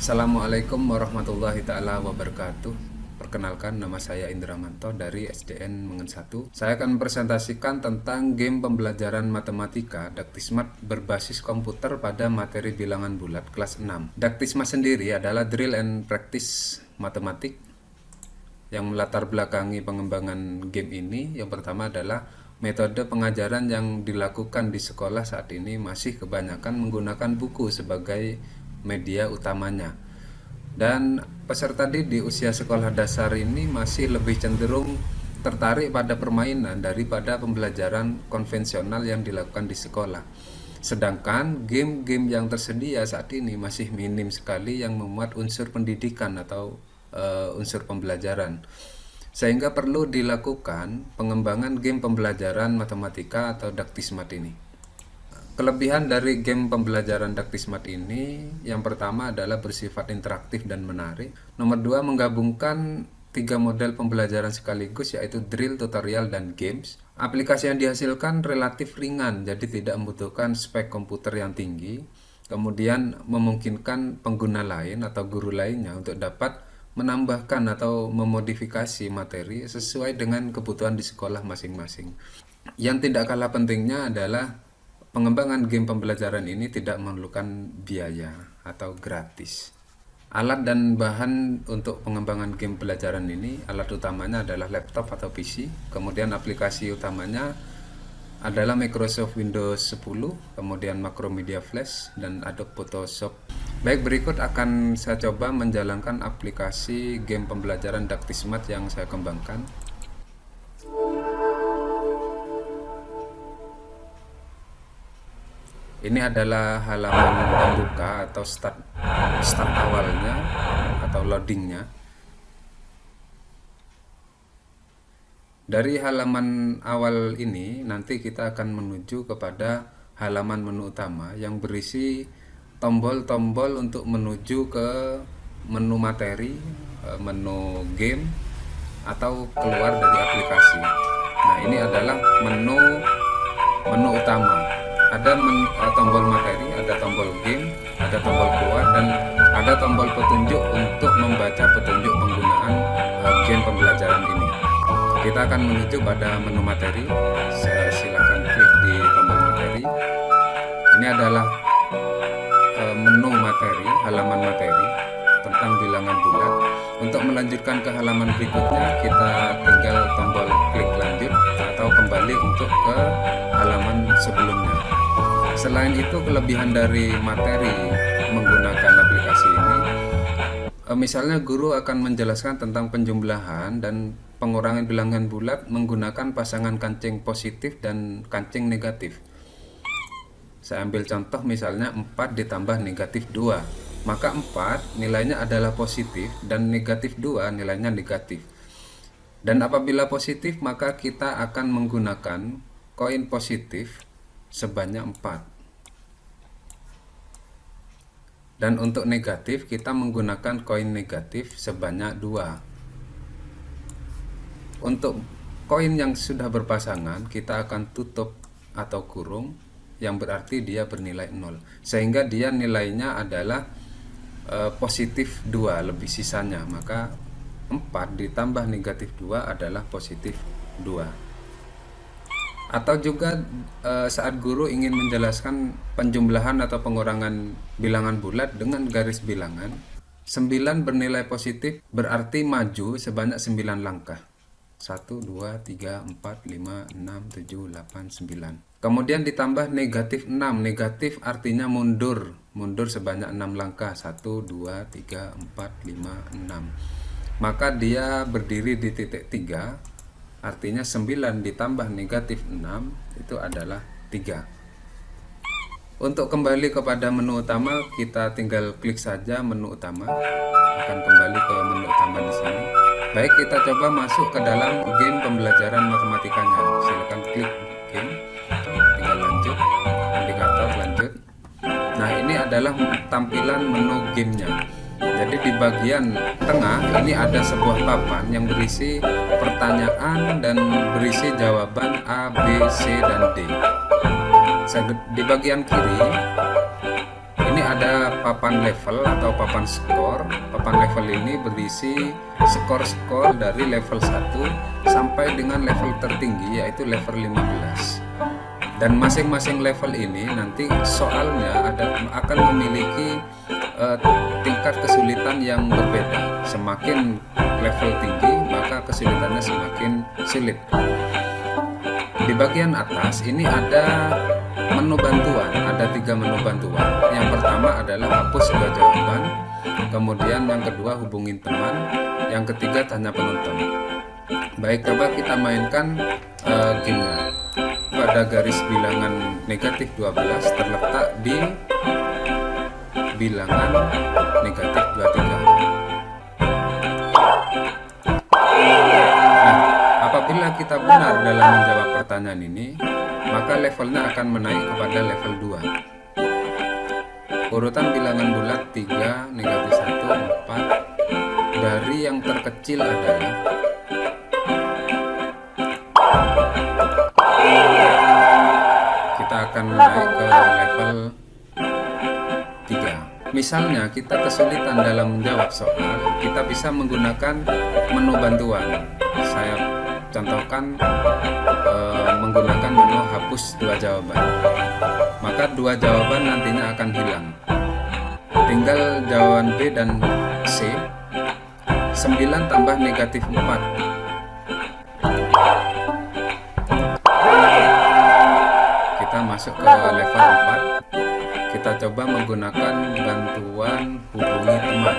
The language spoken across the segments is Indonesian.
Assalamualaikum warahmatullahi taala wabarakatuh. Perkenalkan, nama saya Indramanto dari SDN Mengen 1. Saya akan presentasikan tentang game pembelajaran matematika Daktismat berbasis komputer pada materi bilangan bulat kelas 6. Daktismat sendiri adalah drill and practice matematik yang melatar belakangi pengembangan game ini. Yang pertama adalah metode pengajaran yang dilakukan di sekolah saat ini masih kebanyakan menggunakan buku sebagai media utamanya. Dan peserta didik usia sekolah dasar ini masih lebih cenderung tertarik pada permainan daripada pembelajaran konvensional yang dilakukan di sekolah. Sedangkan game-game yang tersedia saat ini masih minim sekali yang memuat unsur pendidikan atau unsur pembelajaran. Sehingga perlu dilakukan pengembangan game pembelajaran matematika atau Daktismat ini. Kelebihan dari game pembelajaran Daktismat ini, yang pertama adalah bersifat interaktif dan menarik. Nomor 2, menggabungkan 3 model pembelajaran sekaligus, yaitu drill, tutorial, dan games. Aplikasi yang dihasilkan relatif ringan, jadi tidak membutuhkan spek komputer yang tinggi. Kemudian memungkinkan pengguna lain atau guru lainnya untuk dapat menambahkan atau memodifikasi materi sesuai dengan kebutuhan di sekolah masing-masing. Yang tidak kalah pentingnya adalah pengembangan game pembelajaran ini tidak memerlukan biaya atau gratis. Alat dan bahan untuk pengembangan game pembelajaran ini, alat utamanya adalah laptop atau PC, kemudian aplikasi utamanya adalah Microsoft Windows 10, kemudian Macromedia Flash, dan Adobe Photoshop. Baik, berikut akan saya coba menjalankan aplikasi game pembelajaran Daktismat yang saya kembangkan. Ini adalah halaman pembuka atau start awalnya atau loadingnya. Dari halaman awal ini nanti kita akan menuju kepada halaman menu utama yang berisi tombol-tombol untuk menuju ke menu materi, menu game, atau keluar dari aplikasi. Nah, ini adalah menu utama. Ada tombol materi, ada tombol game, ada tombol keluar, dan ada tombol petunjuk untuk membaca petunjuk penggunaan game pembelajaran ini. Kita akan menuju pada menu materi. Silakan klik di tombol materi. Ini adalah menu materi, halaman materi tentang bilangan bulat. Untuk melanjutkan ke halaman berikutnya, kita tinggal tombol klik lanjut atau kembali untuk ke halaman sebelumnya. Selain itu, kelebihan dari materi menggunakan aplikasi ini, misalnya guru akan menjelaskan tentang penjumlahan dan pengurangan bilangan bulat menggunakan pasangan kancing positif dan kancing negatif. Saya ambil contoh misalnya 4 ditambah negatif 2. Maka 4 nilainya adalah positif dan negatif 2 nilainya negatif. Dan apabila positif, maka kita akan menggunakan koin positif sebanyak 4. Dan untuk negatif, kita menggunakan koin negatif sebanyak 2. Untuk koin yang sudah berpasangan, kita akan tutup atau kurung, yang berarti dia bernilai 0. Sehingga dia nilainya adalah positif 2 lebih sisanya. Maka 4 ditambah negatif 2 adalah positif 2. Atau juga saat guru ingin menjelaskan penjumlahan atau pengurangan bilangan bulat dengan garis bilangan, 9 bernilai positif berarti maju sebanyak 9 langkah. 1, 2, 3, 4, 5, 6, 7, 8, 9. Kemudian ditambah negatif 6. Negatif artinya mundur sebanyak 6 langkah. 1, 2, 3, 4, 5, 6. Maka dia berdiri di titik 3. Artinya 9 ditambah negatif 6 itu adalah 3. Untuk kembali kepada menu utama, kita tinggal klik saja menu utama. Akan kembali ke menu utama di sini. Baik, kita coba masuk ke dalam game pembelajaran matematikanya. Silakan klik game, tinggal lanjut, indikator lanjut. Nah, ini adalah tampilan menu gamenya. Jadi di bagian tengah ini ada sebuah papan yang berisi pertanyaan dan berisi jawaban A, B, C, dan D. Di bagian kiri ini ada papan level atau papan skor. Papan level ini berisi skor-skor dari level 1 sampai dengan level tertinggi, yaitu level 15. Dan masing-masing level ini nanti soalnya akan memiliki tingkat kesulitan yang berbeda. Semakin level tinggi maka kesulitannya semakin sulit. Di bagian atas ini ada menu bantuan, ada 3 menu bantuan. Yang pertama adalah hapus 2 jawaban, kemudian yang kedua hubungin teman, yang ketiga tanya penonton. Baik, coba kita mainkan gamenya. Pada garis bilangan negatif 12 terletak di bilangan negatif 23. Apabila kita benar dalam menjawab pertanyaan ini, maka levelnya akan menaik kepada level 2. Urutan bilangan bulat 3, negatif 1, 4. Dari yang terkecil adalah kita akan naik ke level 3. Misalnya kita kesulitan dalam menjawab soal, kita bisa menggunakan menu bantuan. Saya contohkan menggunakan menu hapus 2 jawaban. Maka 2 jawaban nantinya akan hilang. Tinggal jawaban B dan C. 9 tambah negatif 4. Kita masuk ke level 4. Kita coba menggunakan bantuan hubungi teman.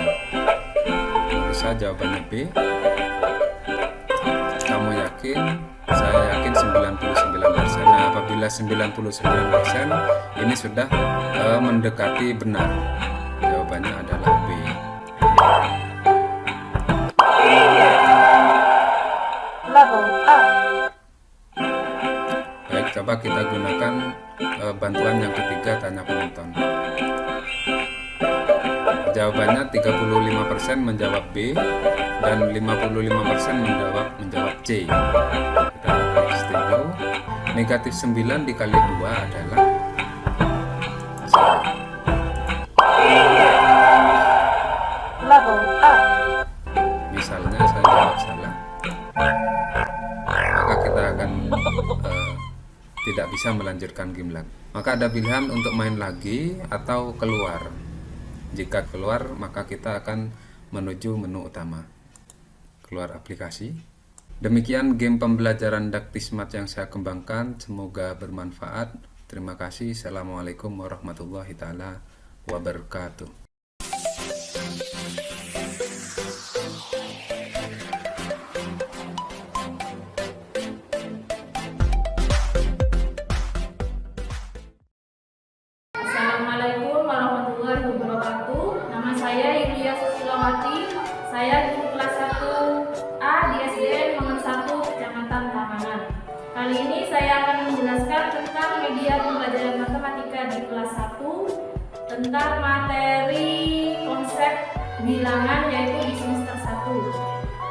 Berusaha jawabannya B. Kamu yakin? Saya yakin 99%. Nah, apabila 99% ini sudah mendekati benar. Jawabannya adalah B. Baik, coba kita gunakan bantuan yang ketiga, tanya penonton. Jawabannya 35% menjawab B dan 55% menjawab C. Kita klik setuju. Negatif 9 dikali 2 adalah C. Misalnya saya jawab salah, maka kita akan tidak bisa melanjutkan game lagi. Maka ada pilihan untuk main lagi atau keluar. Jika keluar, maka kita akan menuju menu utama. Keluar aplikasi. Demikian game pembelajaran Daktismat yang saya kembangkan. Semoga bermanfaat. Terima kasih. Assalamualaikum warahmatullahi taala wabarakatuh. Saya guru kelas 1A di SDN Mangun 1, Kecamatan Tamangan. Kali ini saya akan menjelaskan tentang media pembelajaran matematika di kelas 1 tentang materi konsep bilangan, yaitu di semester 1.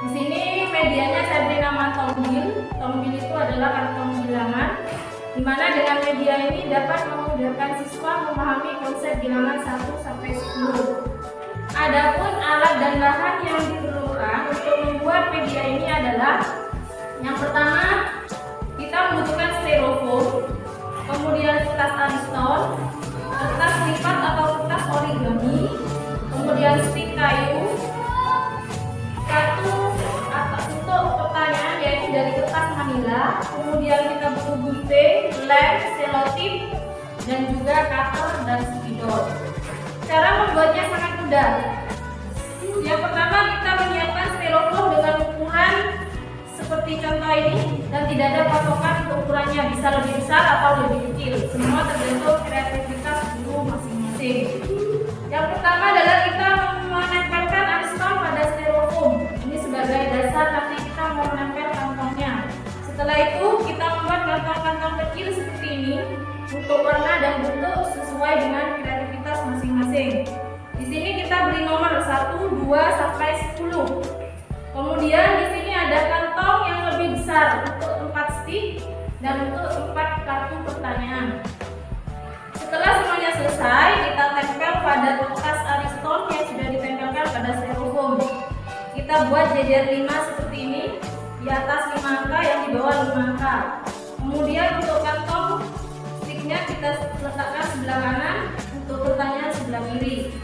Di sini medianya saya beri nama Tombil. Tombil itu adalah kantong bilangan, di mana dengan media ini dapat memudahkan siswa memahami konsep bilangan 1 sampai 10. Adapun alat dan bahan yang diperlukan untuk membuat media ini adalah: yang pertama, kita membutuhkan styrofoam, kemudian kertas ariston, kertas lipat atau kertas origami, kemudian stik kayu, kartu untuk pertanyaan yaitu dari kertas manila, kemudian kita butuh gunting, lem, selotip, dan juga cutter dan spidol. Cara membuatnya sangat mudah. Yang pertama, kita menyiapkan styrofoam dengan ukuran seperti contoh ini, dan tidak ada patokan untuk ukurannya, bisa lebih besar atau lebih kecil. Semua tergantung kreativitas guru masing-masing. Yang pertama adalah kita menempelkan ariston pada styrofoam. Ini sebagai dasar nanti kita mau menempel kantongnya. Setelah itu kita membuat kantong-kantong kecil seperti ini untuk warna dan bentuk sesuai dengan kreativitas masing-masing. Di sini kita beri nomor 1, 2 sampai 10. Kemudian di sini ada kantong yang lebih besar untuk tempat stik dan untuk tempat kartu pertanyaan. Setelah semuanya selesai, kita tempel pada kita buat jejer 5 seperti ini, di atas 5 angka, yang di bawah 5 angka. Kemudian untuk kantong sticknya kita letakkan sebelah kanan, untuk pertanyaan sebelah kiri.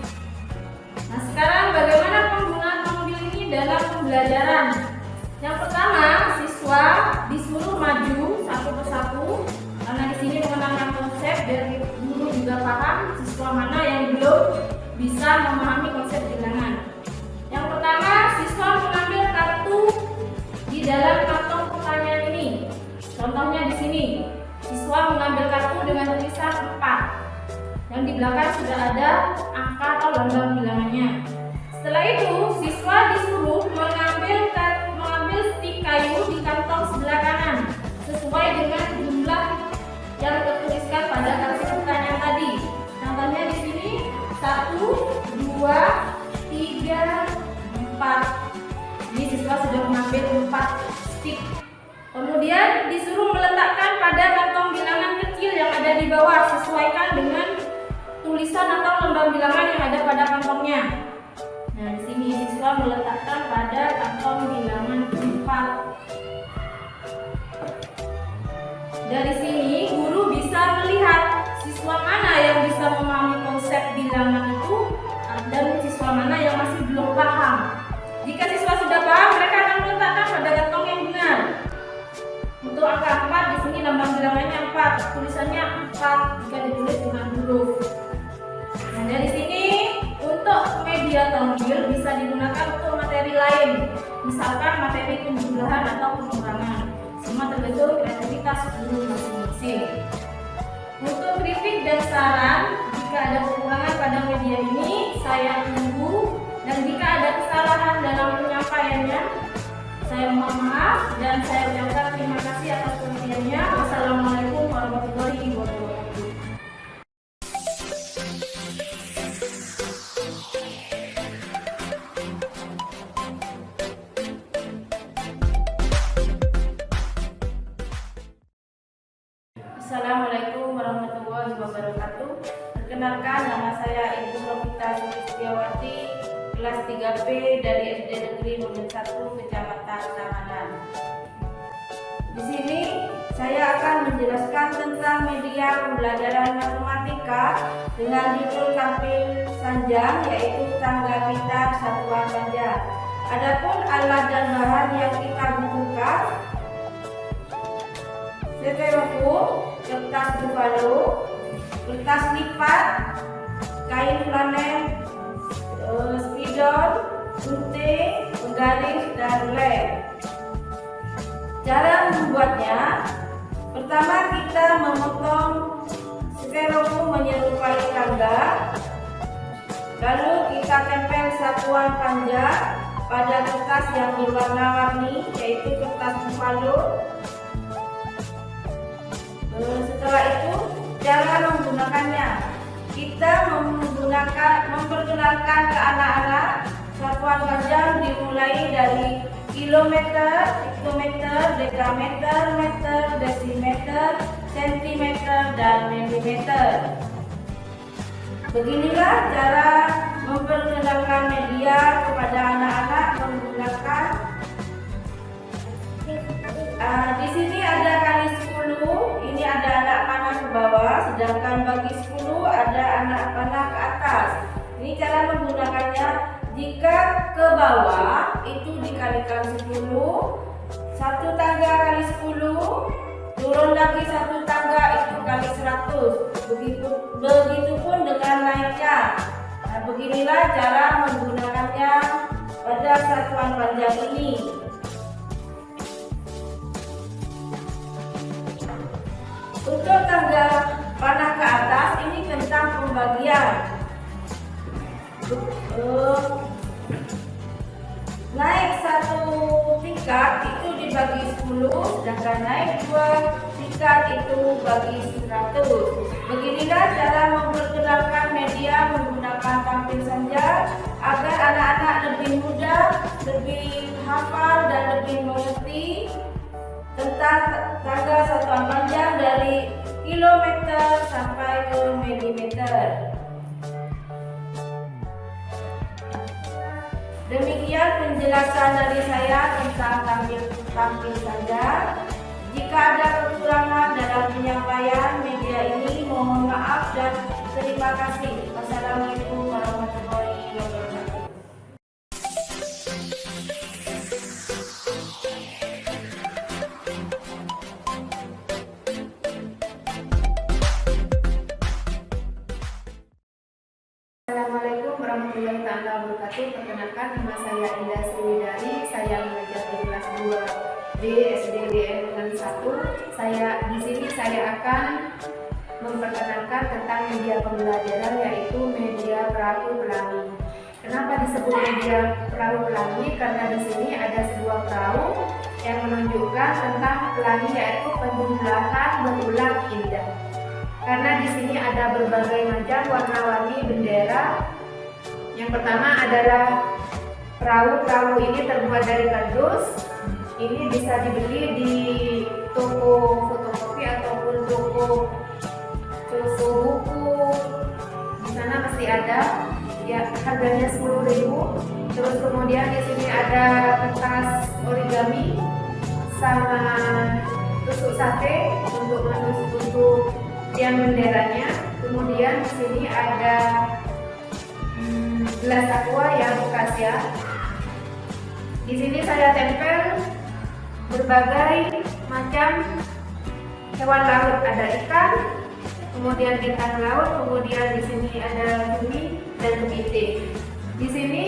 Nah, sekarang bagaimana penggunaan mobil ini dalam pembelajaran? Yang pertama, siswa disuruh maju satu persatu, karena di sini mengenalkan konsep biar guru juga paham siswa mana yang belum bisa memahami konsep bilangan. Yang pertama, siswa mengambil kartu di dalam kantong pertanyaan ini. Contohnya di sini, siswa mengambil kartu dengan tulisan 4. Yang di belakang sudah ada angka atau lambang bilangannya. Setelah itu, siswa disuruh mengambil stik kayu di kantong sebelah kanan sesuai dengan jumlah yang tertuliskan pada kartu pertanyaan tadi. Contohnya di sini 1, 2, 3, 4. Ini siswa sudah mengambil 4 stik. Kemudian disuruh meletakkan pada kantong bilangan kecil yang ada di bawah, sesuaikan dengan tulisan atau lambang bilangan yang ada pada kantongnya. Nah, di sini siswa meletakkan pada kantong bilangan 4. Dari sini guru bisa melihat siswa mana yang bisa memahami konsep bilangan itu dan siswa mana yang masih belum paham. Jika siswa sudah paham, mereka akan meletakkan pada kantong yang benar. Untuk angka 4 di sini lambang bilangannya 4, tulisannya 4 jika ditulis dengan huruf. Nah, dari sini untuk media tampil bisa digunakan untuk materi lain, misalkan materi penjumlahan atau pengurangan. Semua tergantung kreativitas guru masing-masing. Untuk kritik dan saran, jika ada kekurangan pada media ini, saya tunggu. Dan jika ada kesalahan dalam penyampaiannya, saya mohon maaf dan saya ucapkan terima kasih atas perhatiannya. Wassalamualaikum warahmatullahi wabarakatuh. Assalamualaikum warahmatullahi wabarakatuh. Perkenalkan, nama saya Ibu Rovita Sulistiawati, kelas 3B dari SD Negeri Munir 1, Kecamatan Tanganan. Di sini saya akan menjelaskan tentang media pembelajaran matematika dengan judul tampil sanjang, yaitu tangga pintar satuan panjang. Adapun alat dan bahan yang kita butuhkan: styrofoam, kertas buffalo, kertas lipat, kain flanel, spidol, gunting, penggaris, dan lem. Cara membuatnya: pertama kita memotong styrofoam menyerupai tangga, lalu kita tempel satuan panjang pada kertas yang berwarna-warni, yaitu kertas buffalo. Setelah itu, cara menggunakannya: kita memperkenalkan ke anak-anak satuan panjang dimulai dari kilometer, hektometer, dekameter, meter, desimeter, sentimeter, dan milimeter. Beginilah cara memperkenalkan media kepada anak-anak menggunakan. Di sini ada kali 10, ini ada anak panah ke bawah, sedangkan bagi 10 ada anak panah ke atas. Ini cara menggunakannya: jika ke bawah itu dikalikan 10, satu tangga kali 10, turun lagi satu tangga itu kali 100. Begitupun dengan naiknya. Nah, beginilah cara menggunakannya pada satuan panjang ini. Untuk tangga panah ke atas ini tentang pembagian. Naik satu tingkat itu dibagi 10, sedangkan naik 2 tingkat itu bagi 100. Beginilah cara memperkenalkan media menggunakan tampil sanjang agar anak-anak lebih mudah, lebih hafal, dan lebih mengerti tentang tangga satuan panjang dari kilometer sampai ke milimeter. Demikian penjelasan dari saya tentang tampil saja. Jika ada kekurangan dalam penyampaian media ini, mohon maaf dan terima kasih. Wassalamualaikum warahmatullahi wabarakatuh. Assalamualaikum warahmatullahi wabarakatuh. Perkenalkan, nama saya Indah Sriwidari. Saya mengajar di kelas 2 di SDN 1. Di sini saya akan memperkenalkan tentang media pembelajaran, yaitu media perahu pelangi. Kenapa disebut media perahu pelangi? Karena di sini ada sebuah perahu yang menunjukkan tentang pelangi, yaitu penjumlahan berulang indah. Karena di sini ada berbagai macam warna-warni bendera. Yang pertama adalah perahu ini terbuat dari kardus. Ini bisa dibeli di toko fotokopi ataupun toko buku. Di sana pasti ada. Ya, harganya 10.000. Terus kemudian di sini ada kertas origami sama tusuk sate untuk tiang benderanya. Kemudian di sini ada gelas aqua yang bekas ya. Di sini saya tempel berbagai macam hewan laut, ada ikan, kemudian ikan laut, kemudian di sini ada cumi dan kepiting. Di sini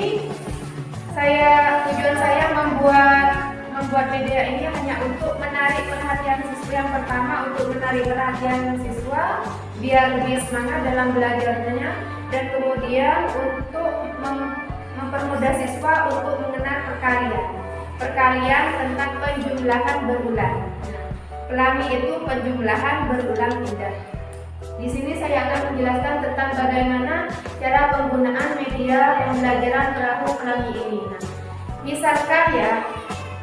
tujuan saya membuat media ini hanya untuk menarik perhatian siswa. Yang pertama, untuk menarik perhatian siswa biar lebih semangat dalam belajarnya, dan kemudian untuk mempermudah siswa untuk mengenal perkalian tentang penjumlahan berulang. Pelangi itu penjumlahan berulang indah. Di sini saya akan menjelaskan tentang bagaimana cara penggunaan media pembelajaran perahu pelangi ini. Misalkan ya,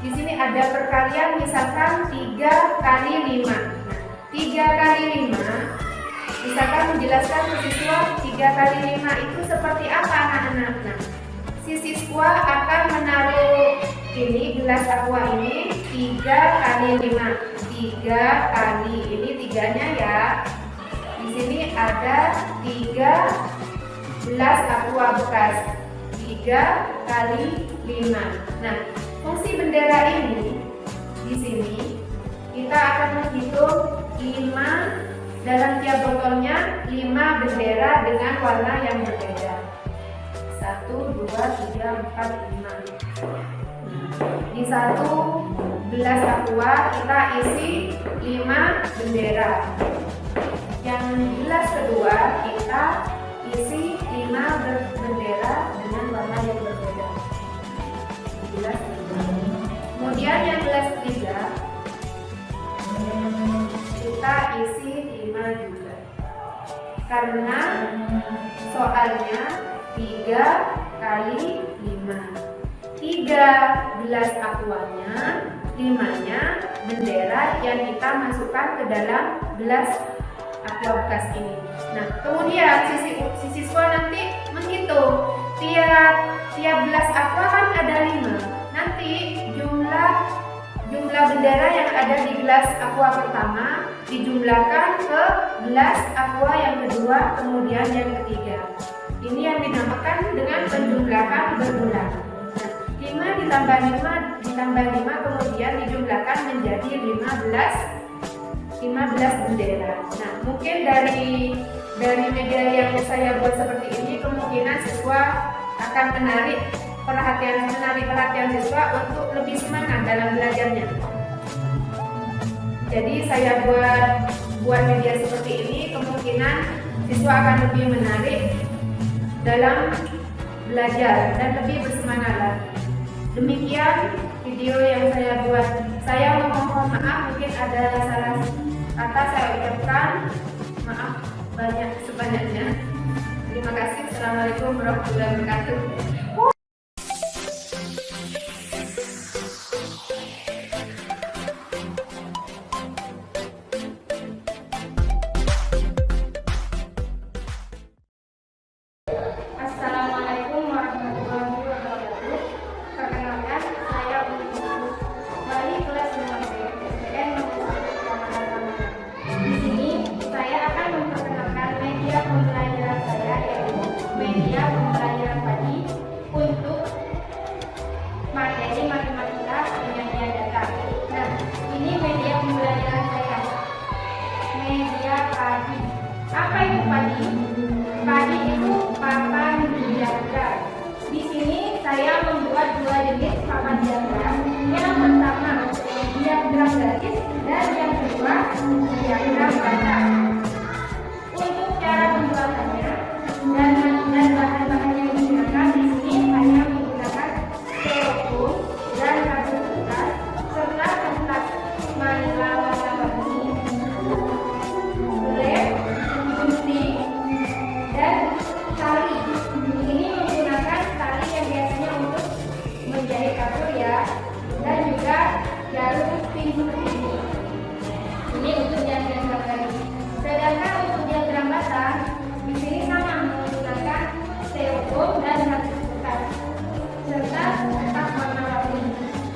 di sini ada perkalian, misalkan 3 kali 5. 3 kali 5, misalkan menjelaskan ke siswa 3 kali 5 itu seperti apa anak-anak. Si siswa akan menaruh ini gelas aqua ini 3 kali 5. 3 kali ini 3-nya ya. Di sini ada 3 gelas aqua bekas. 3 kali 5. Nah, fungsi bendera ini di sini kita akan menghitung 5 dalam tiap botolnya, 5 bendera dengan warna yang berbeda. 1, 2, 3, 4, 5. Di satu gelas aqua kita isi 5 bendera. Yang gelas kedua kita isi 5 bendera dengan warna yang berbeda. Gelas kedua. Kemudian yang gelas ketiga kita isi 5 juga. Karena soalnya 3 kali 5. 3 gelas aquanya, 5-nya bendera yang kita masukkan ke dalam gelas aqua bekas ini. Nah, kemudian si siswa nanti menghitung tiap gelas aqua kan ada 5. Nanti jumlah bendera yang ada di gelas aqua pertama dijumlahkan ke gelas aqua yang kedua, kemudian yang ketiga. Ini yang dinamakan dengan penjumlahan berulang. 5 ditambah 5 kemudian dijumlahkan menjadi 15 bendera. Nah, mungkin dari media yang saya buat seperti ini, kemungkinan siswa akan menarik perhatian siswa untuk lebih semangat dalam belajarnya. Jadi saya buat media seperti ini, kemungkinan siswa akan lebih menarik dalam belajar dan lebih bersemangat lagi. Demikian video yang saya buat. Saya mohon maaf mungkin ada salah kata saya ucapkan. Maaf sebanyak-banyaknya. Terima kasih. Assalamualaikum warahmatullahi wabarakatuh. Assalamualaikum warahmatullahi wabarakatuh. garis, dan yang kedua diagram bata. Untuk cara pembuatannya dan bahan-bahan yang digunakan di sini hanya menggunakan styrofoam dan kardus bekas serta kertas manila warna-warni, lem, gunting, dan tali. Ini menggunakan tali yang biasanya untuk menjahit kasur ya, dan juga jarum pin seperti ini. Ini untuk diagram garis. Sedangkan untuk diagram bata, di sini sama menggunakan styrofoam dan kardus bekas serta kertas warna-warni.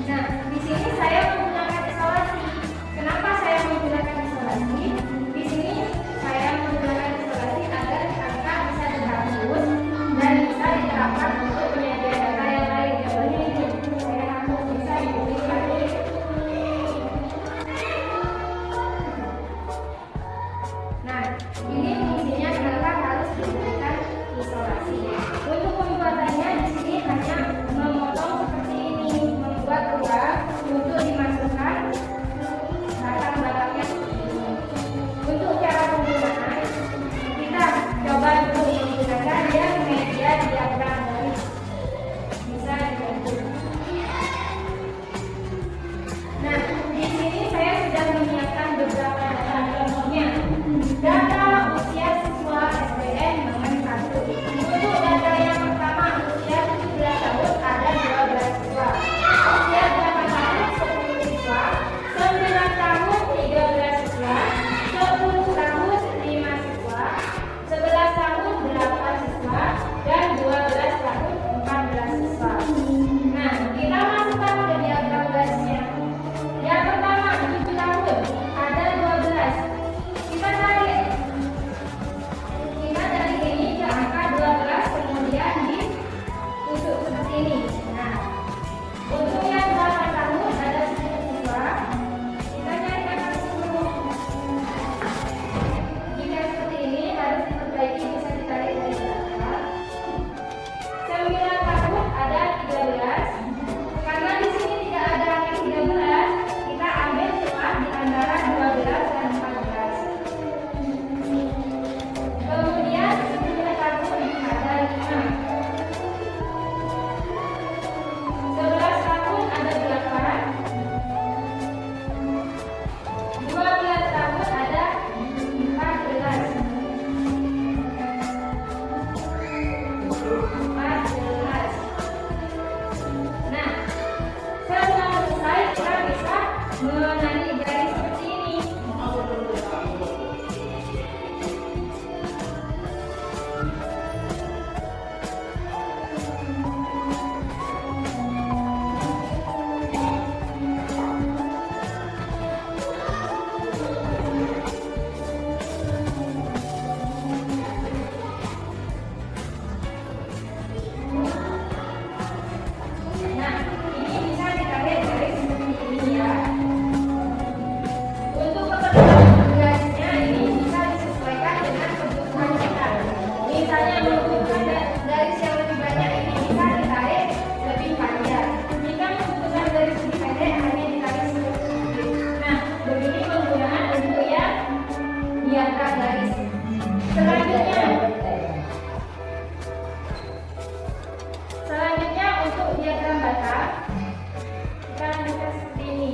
Nah, di sini saya menggunakan isolasi. Kenapa saya menggunakan isolasi? Di sini saya menggunakan isolasi agar angka bisa dihapus dan bisa diterapkan untuk penyajian data yang lain. Contohnya ini, saya hapus bisa ditulis lagi. Nah, ini fungsinya kenapa harus digunakan isolasi. Untuk pembuatannya di sini hanya memotong seperti ini, membuat ruang untuk dimasukkan batang-batangnya seperti ini. Untuk cara penggunaan, kita coba dulu menggunakan yang media diagram garis. Bisa dibantu. Nah, di sini saya sudah menyiapkan beberapa data, contohnya data usia siswa SDN Mangan 1. Untuk data yang pertama, usia 17 tahun ada 12 siswa, usia 8 tahun 10 siswa, 9 tahun 13 siswa, 10 tahun 5 siswa, 11 tahun 8 siswa, dan 12 tahun 14 siswa. Nah, kita masukkan ke diagram garisnya. Yang pertama 7 tahun ada 12. Kita tarik ini ke angka 12, kemudian ditusuk seperti ini. Nah, untuk yang 8 tahun ada 10 siswa. Kita cari angka 10. Jika seperti ini harus diperbaiki, bisa ditarik dari belakang. 9 tahun ada 13. Karena di sini tidak ada angka 13, kita ambil celah di antara 12 dan 14. Kemudian 9 tahun ada 5. 11 tahun ada 8. 12 tahun ada 14. 14. Nah, setelah selesai kita bisa menandai garis seperti ini. Nah, ini bisa ditarik garis seperti ini ya. Untuk keperluan garisnya ini bisa disesuaikan dengan kebutuhan kita. Misalnya membutuhkan garis yang lebih banyak, ini bisa ditarik lebih panjang. Jika membutuhkan garis lebih pendek, hanya ditarik seperti ini. Nah, begini penggunaan untuk yang diagram garis. Selanjutnya untuk diagram bata, kita lanjutkan seperti ini.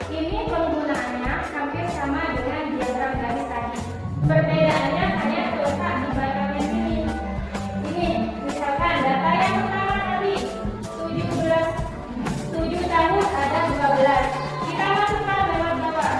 Ini penggunaannya hampir sama dengan diagram garis tadi. Perbedaannya hanya terletak di batangnya sini. Ini misalkan data yang pertama tadi 7 tahun ada 12. Kita masukkan lewat bawah.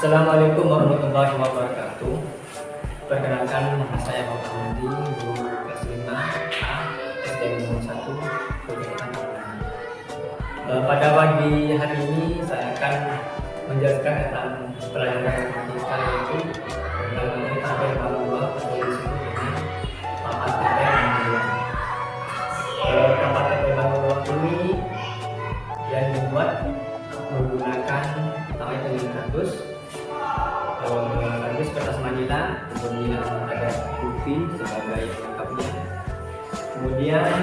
Assalamualaikum warahmatullahi wabarakatuh. Perkenalkan, nama saya Bapak Andi, guru kelas 5 A SDN 1 Kegiatan Pembelajaran. Pada pagi hari ini saya akan menjelaskan tentang pelajaran matematika, yaitu pelajaran tabel manual atau disebut dengan papan tabel manual. Papan tabel manual ini yang dibuat menggunakan namanya kardus kertas manila, kemudian ada putih sebagai pelengkapnya. Kemudian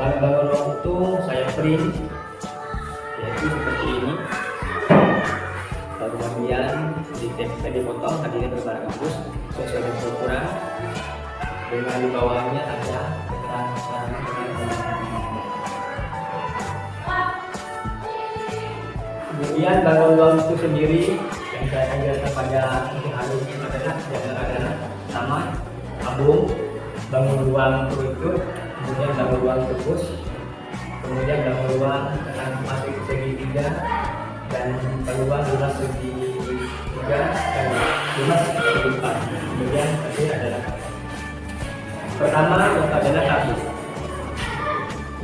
bahan-bahan itu saya print, yaitu seperti ini. Lalu kemudian dipotong hadirnya berbagai kardus sesuai dengan ukuran. Dengan di bawahnya ada keterangan. Kemudian bangun itu sendiri yang saya akan jelaskan pada hari ini adalah sama tabung, bangun ruang kerucut, kemudian bangun ruang kubus, kemudian bangun ruang masuk segitiga, dan bangun lunas segitiga dan lunas segi empat. Kemudian tadi adalah pertama adalah tabung.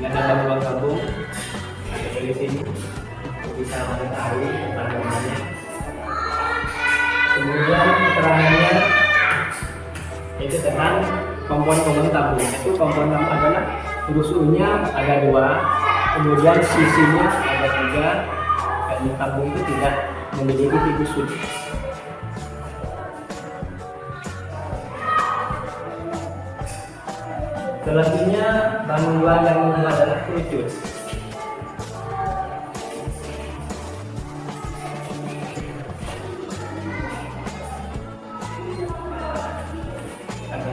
Ini ada bangun ruang tabung dari sini bisa mengetahui keterangannya. Kemudian keterangannya itu tentang komponen tabung. Itu komponen adalah rusuknya ada 2, kemudian sisinya ada 3, dan tabung itu tidak memiliki titik sudut. Selanjutnya bangun ruang yang adalah kerucut.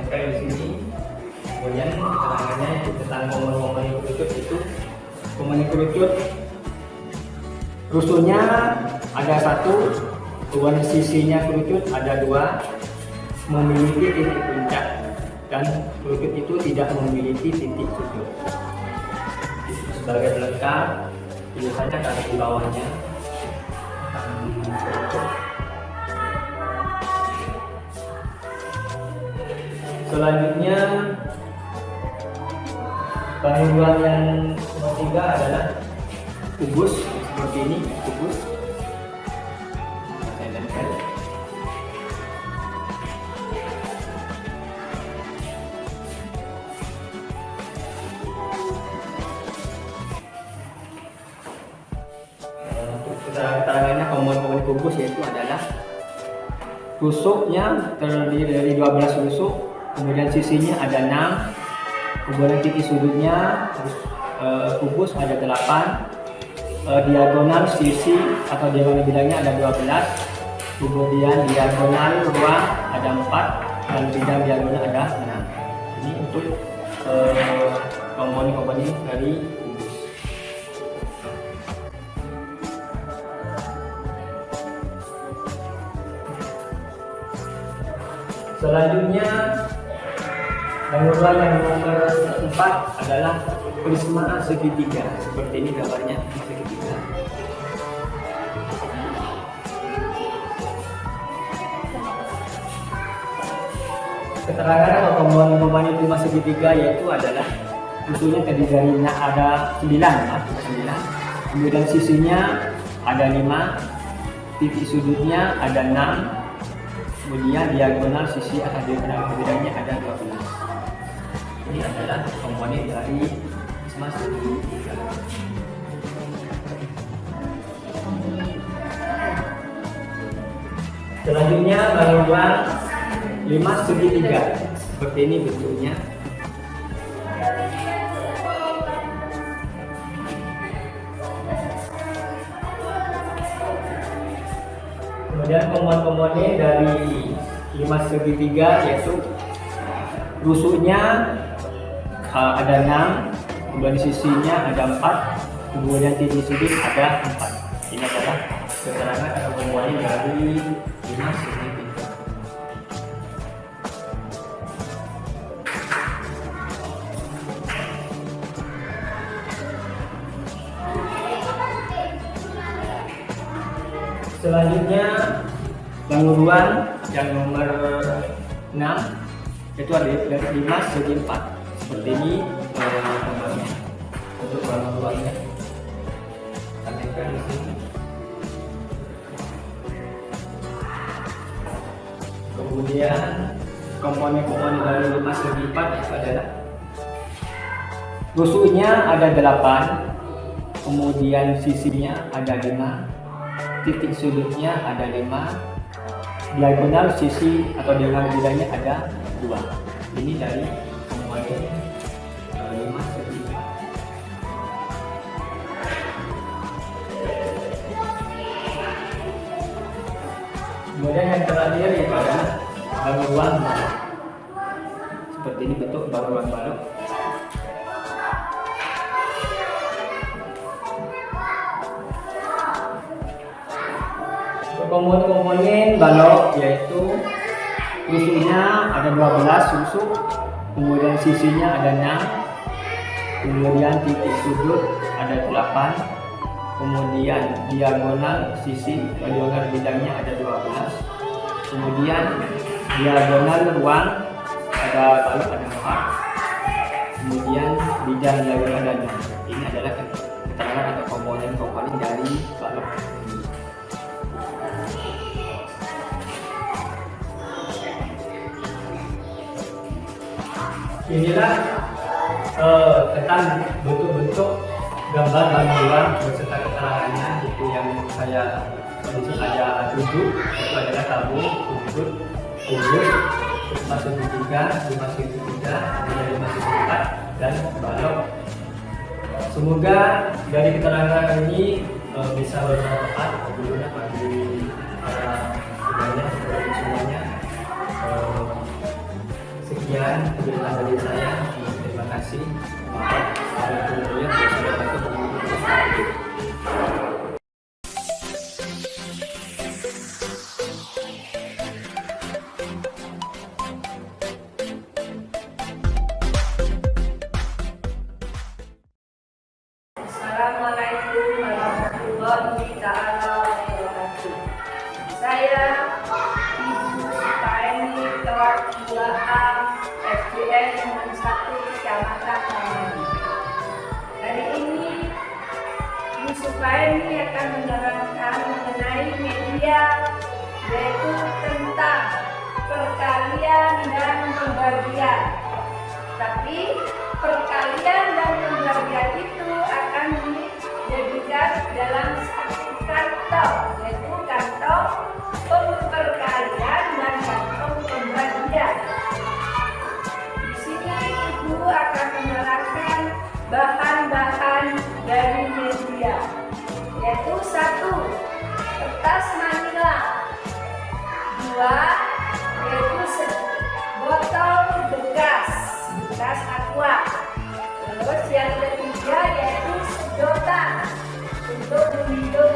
Di sini, kemudian keterangannya tentang komponen kerucut itu komponen kerucut rusuknya ada 1, kemudian sisinya kerucut ada 2, memiliki titik puncak, dan kerucut itu tidak memiliki titik sudut. Sebagai pelengkap, biasanya kalau di bawahnya selanjutnya bangun ruang yang ketiga adalah kubus seperti ini, kubus. Untuk keterangannya komponen kubus yaitu adalah rusuknya terdiri dari 12 rusuk, kemudian sisinya ada 6, kemudian titik sudutnya kubus ada 8, diagonal sisi atau diagonal bidangnya ada 12, kemudian diagonal ruang ada 4, dan bidang diagonal ada 6. Ini untuk komponen-komponen dari kubus. Selanjutnya bangun ruang yang nomor 4 adalah prisma segitiga. Seperti ini gambarnya segitiga. Keterangan atau komponen prisma segitiga yaitu adalah usulnya terdiri dari ada 9, kemudian sisinya ada 5, titik sudutnya ada 6, kemudian diagonal sisi atau diagonal bidangnya ada 12. Ini adalah komponen dari prisma segitiga. Selanjutnya bangun ruang 5 segitiga. Seperti ini bentuknya. Kemudian komponen dari 5 segitiga yaitu rusuknya ada 6, kemudian sisinya ada 4, kemudian titik sudut ada 4. Ini adalah keterangan atau komponen dari 5 segitiga. Selanjutnya Bangun yang nomor 6 itu ada dari 5 segi 4 seperti ini gambarnya untuk bangun ruangnya. Kita tempel di sini. Kemudian komponen-komponen dari 5 segi 4 itu adalah rusuknya ada 8, kemudian sisinya ada 5, titik sudutnya ada 5, diagonal sisi atau diagonal bidangnya ada 2. Ini dari komponen 5 segi 4. Kemudian yang terakhir itu adalah bangun ruang balok. Seperti ini bentuk bangun ruang balok. Komponen balok yaitu rusuknya ada 12 rusuk, kemudian sisinya ada 6, kemudian titik sudut ada 8, kemudian diagonal sisi diagonal bidangnya ada 12, kemudian diagonal ruang ada balok ada 4, kemudian bidang diagonal ada 6. Ini adalah keterangan atau komponen-komponen dari balok. Inilah tentang bentuk-bentuk gambar bangun ruang beserta keterangannya. Itu yang saya kondisi ada 7, itu adalah tabung, sudut, urut, 5 segi 3, 5 segi 4, dan balok. Semoga dari keterangan ini bisa bermanfaat tentunya bagi para semuanya. Sekian penjelasan dari saya. Terima kasih. Assalamualaikum warahmatullahi wabarakatuh. Assalamualaikum warahmatullahi wabarakatuh. Saya Ibu Sukaini kelas 2A SDN Negeri 1 Kecamatan Taman. Hari ini Ibu Sukaini akan menerangkan mengenai media, yaitu tentang perkalian dan pembagian. Tapi perkalian dan pembagian itu akan dijadikan dalam satu kantong, yaitu kantong perkalian dan kantong pembagian. Di sini Ibu akan menerangkan bahan-bahan dari media, yaitu 1. Kertas manila, 2. Yaitu botol bekas aqua. Terus yang ketiga yaitu sedotan untuk meminum,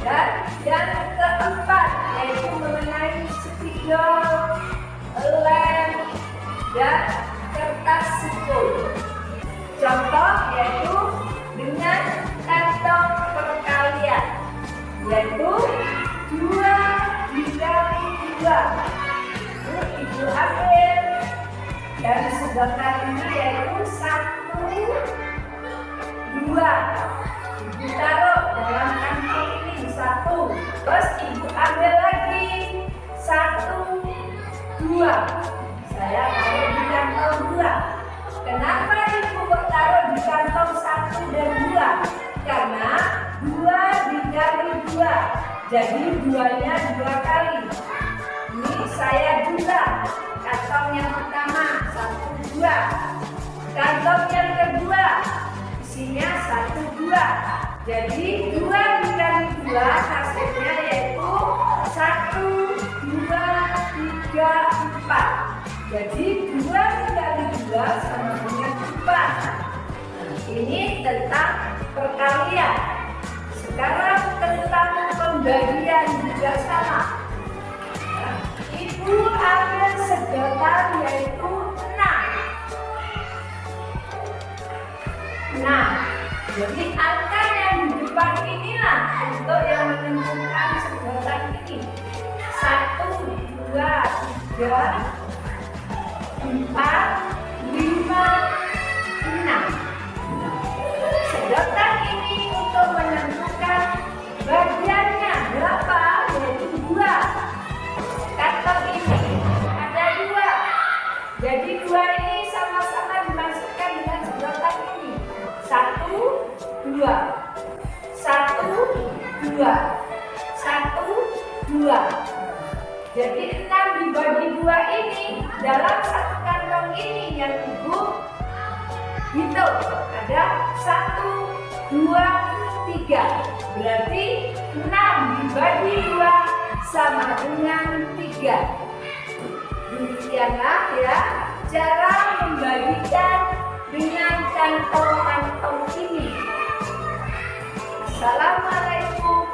dan yang keempat yaitu mengenai spidol, lem, dan kertas sipul. Contoh yaitu dengan kantong perkalian, yaitu 2 dikali 2. Ibu ambil dari sedotan ini yaitu 1, 2. Ibu taruh dalam kantong ini 1. Terus Ibu ambil lagi 1, 2. Saya taruh di kantong 2. Kenapa Ibu taruh di kantong 1 dan 2? Karena 2 dikali 2, jadi 2-nya 2 kali. Ini saya buka kantong yang pertama 1, 2. Kantong yang kedua isinya 1, 2. Jadi 2 dikali 2 hasilnya yaitu 1, 2, 3, 4. Jadi 2 dikali 2 sama dengan 4. Ini tentang perkalian. Sekarang tentang pembagian juga sama. Ibu ambil sedotan yaitu 6. Jadi angka yang bibang inilah untuk yang menentukan sedotan ini. 1, 2, 3, 4, 5, 6. Sedotan ini untuk menentukan bagiannya berapa, yaitu 2. Karton ini ada 2. Jadi 2 ini sama-sama dimasukkan dengan sedotan ini. 1, 2. 1, 2. 1, 2. Jadi 6 dibagi 2 ini dalam satu kantong ini yang ibu hitung ada 1, 2, 3. Berarti 6 dibagi 2 sama dengan 3. Demikianlah ya cara membagikan dengan kantong-kantong ini. Assalamualaikum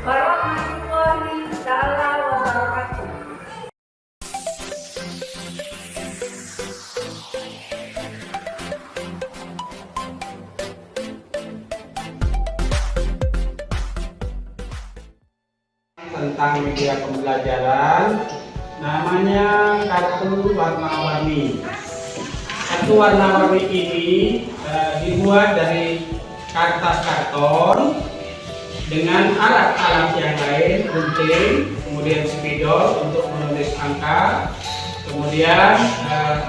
warahmatullahi wabarakatuh. Tentang media pembelajaran, namanya kartu warna-warni. Kartu warna-warni ini dibuat dari kertas karton dengan alat-alat yang lain, gunting, kemudian spidol untuk menulis angka. Kemudian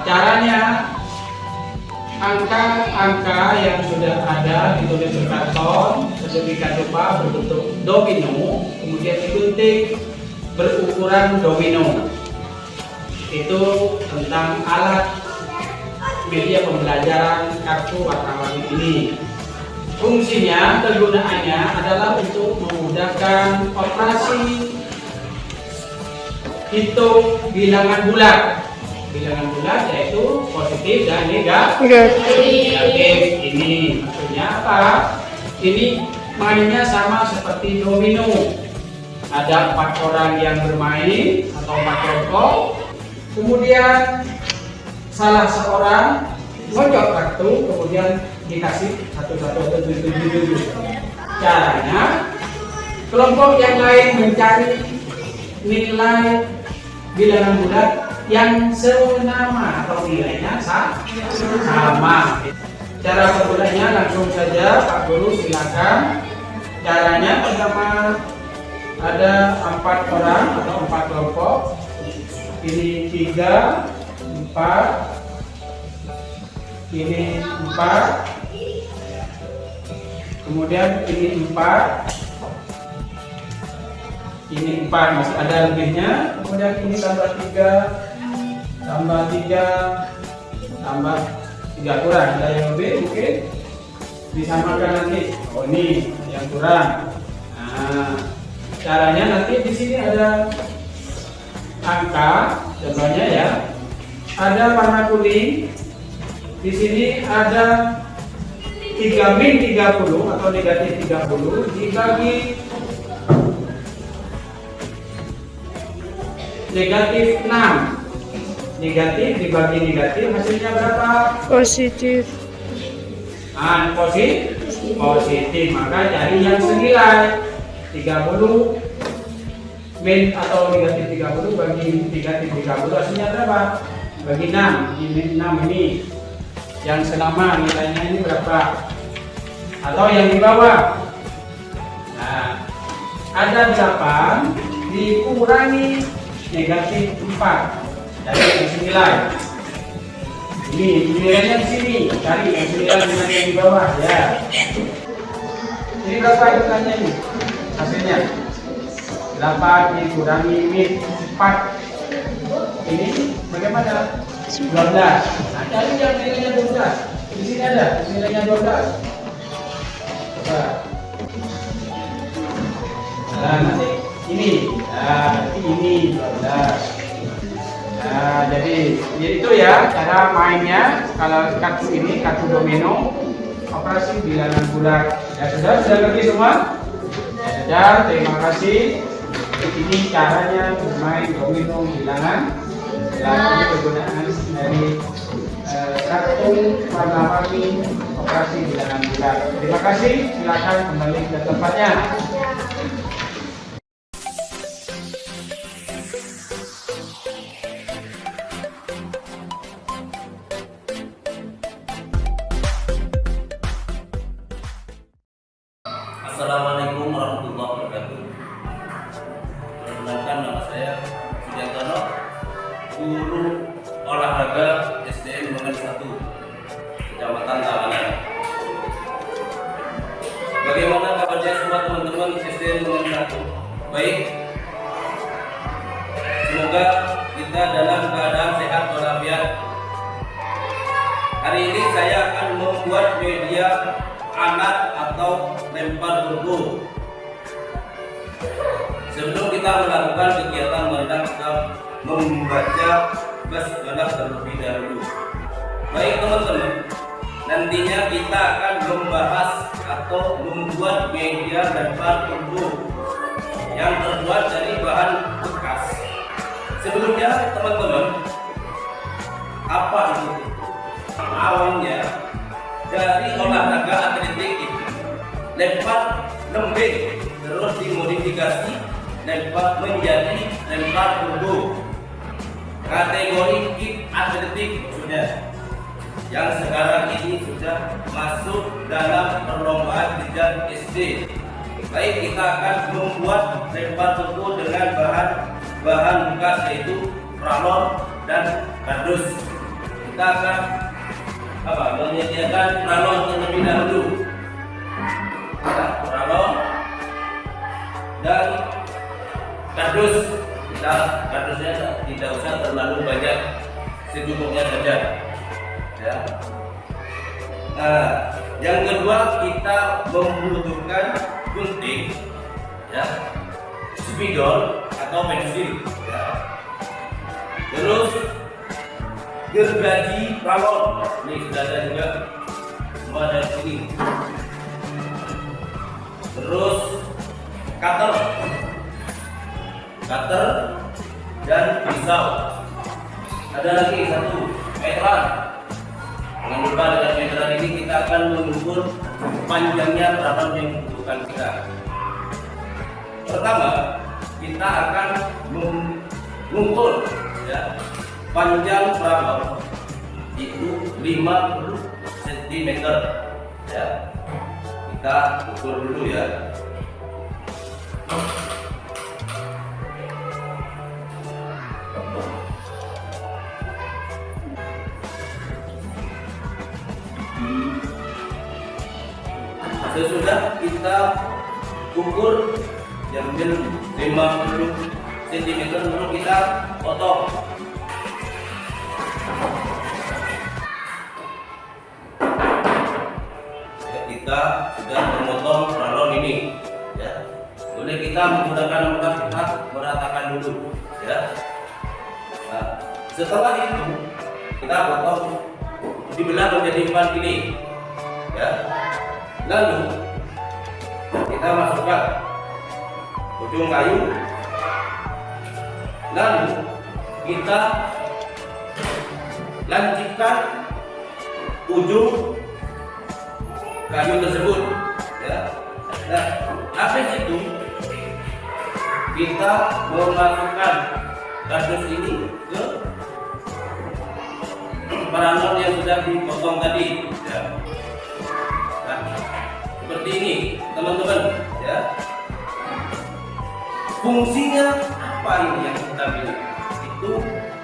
caranya, angka-angka yang sudah ada ditulis di karton sedemikian rupa berbentuk domino, kemudian digunting berukuran domino. Itu tentang alat media pembelajaran kartu warna-warni ini. Fungsinya, kegunaannya adalah untuk memudahkan operasi hitung bilangan bulat. Bilangan bulat yaitu positif dan negatif. Ini maksudnya apa? Ini mainnya sama seperti domino. Ada 4 orang yang bermain atau 4 kelompok. Kemudian salah seorang ngocok kartu, kemudian dikasih satu-satu atau 7. Caranya, kelompok yang lain mencari nilai bilangan bulat yang senama atau nilainya sama. Cara penggunanya langsung saja Pak Guru, silakan. Caranya pertama, ada 4 orang atau 4 kelompok. Ini 3, 4. Ini 4. Kemudian ini 4. Ini 4, masih ada lebihnya. Kemudian ini tambah 3, tambah 3, tambah 3 kurang. Ada yang lebih mungkin disamakan nanti. Oh, ini yang kurang. Nah, caranya nanti di sini ada angka, contohnya ya. Ada warna kuning. Di sini ada 3-30 atau negatif 30 dibagi negatif 6. Negatif dibagi negatif hasilnya berapa? Positif. Positif. Maka cari yang senilai. 30 min atau negatif 30 bagi negatif 30 hasilnya berapa? Bagi 6. Ini 6 ini. Yang senama nilainya ini berapa? Atau yang di bawah. Nah, ada 8 dikurangi negatif 4. Jadi yang senilai. Ini nilainya di sini. Cari yang senilai dengan yang di bawah ya. Ini berapa hitungannya ini? Hasilnya 8 dikurangi min 4. Ini bagaimana? 12. Nah, cari yang nilainya 12. Di sini ada nilainya 12. Coba. Nah, nanti ini. Nah, ini 12. Nah, jadi itu ya cara mainnya. Kalau kartu ini, kartu domino, operasi bilangan bulat. Ya sudah ngerti semua? Ya sudah, terima kasih. Ini caranya bermain domino bilangan. Dan ini kegunaan dari satu warna warni operasi dengan bulan. Terima kasih, silakan kembali ke tempatnya. Assalamualaikum warahmatullahi wabarakatuh. Perkenalkan, nama saya Sujantono, guru olahraga SDN Mengen 1, Kecamatan Tawanan. Bagaimana kabarnya semua teman-teman SDN Mengen 1? Baik. Semoga kita dalam keadaan sehat walafiat. Hari ini saya akan membuat media anak atau lempar turbo. Sebelum kita melakukan kegiatan merenang, kita membaca basmalah terlebih dahulu. Baik teman-teman, nantinya kita akan membahas atau membuat media lempar turbo yang terbuat dari bahan bekas. Sebelumnya teman-teman, apa itu? Awalnya dari olahraga atletik itu lempar lembing, terus dimodifikasi lempar menjadi lempar turbo kategori kick atletik sudah, yang sekarang ini sudah masuk dalam perlombaan tingkat SD. Baik, kita akan membuat lempar turbo dengan bahan bekas yaitu pralon dan kardus. Kita akan menyediakan pralon terlebih dahulu. Pralon dan kardus. Kardusnya tidak usah terlalu banyak, secukupnya saja. Ya. Nah, yang kedua kita membutuhkan gunting, ya, spidol atau pensil, ya. Terus gergaji pralon, ini sudah ada juga, semua ada di sini. Terus cutter dan pisau. Ada lagi satu, meteran. Jangan lupa dengan meteran ini kita akan mengukur panjangnya pralon yang dibutuhkan kita. Pertama, kita akan mengukur, ya, panjang pralon itu 50 cm, ya. Kita ukur dulu, ya. Sesudah kita ukur diambil 50 cm, lalu kita potong. Kita sudah memotong pralon ini, ya. Boleh kita menggunakan mekat kita meratakan dulu, ya. Nah, setelah itu kita potong, dibelah menjadi 4 ini, ya. Lalu kita masukkan ujung kayu, lalu kita lancipkan ujung kayu tersebut, ya. Nah, habis itu kita memasukkan kardus ini ke pralon yang sudah dipotong tadi, ya. Nah, seperti ini teman-teman, ya. Fungsinya apa ini yang kita pilih? Itu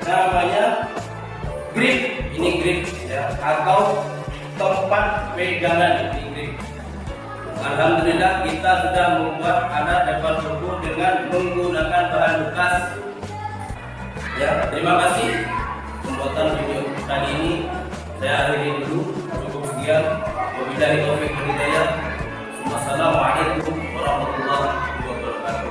namanya grip. Ini grip, ya, atau tempat pegangan. Ini grip. Alhamdulillah kita sudah membuat alat lempar turbo dengan menggunakan bahan bekas. Ya, terima kasih. Pembuatan video kali ini saya akhiri dulu. Cukup sekian. Wabillahi taufiq wal hidayah. Wassalamualaikum warahmatullahi wabarakatuh.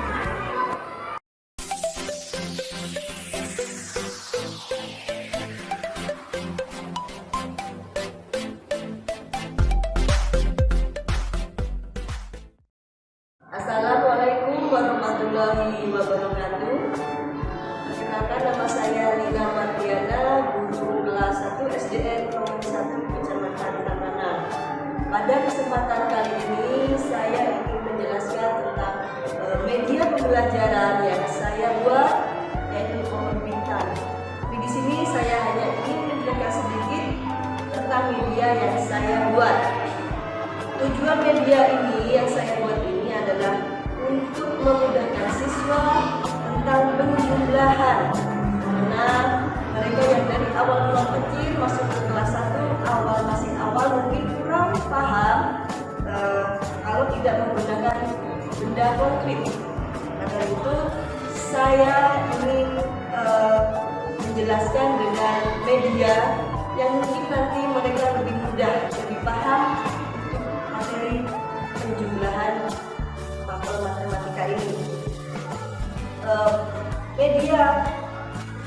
Assalamualaikum warahmatullahi wabarakatuh. Perkenalkan, nama saya Lina Mardiana, guru kelas 1 SDN Nomor 1 Kecamatan Tabanan. Pada kesempatan kali ini saya ingin menjelaskan tentang media pembelajaran yang saya buat, yaitu Pohon Pintar. Di sini saya hanya ingin menjelaskan sedikit tentang media yang saya buat. Tujuan media ini yang saya buat ini adalah untuk memudahkan siswa tentang penjumlahan, karena mereka yang dari awal kecil masuk ke kelas 1 masih awal mungkin kurang paham kalau tidak menggunakan benda konkret. Karena itu saya ingin menjelaskan dengan media yang mungkin nanti mereka lebih mudah, lebih paham untuk materi penjumlahan mapel matematika ini. Media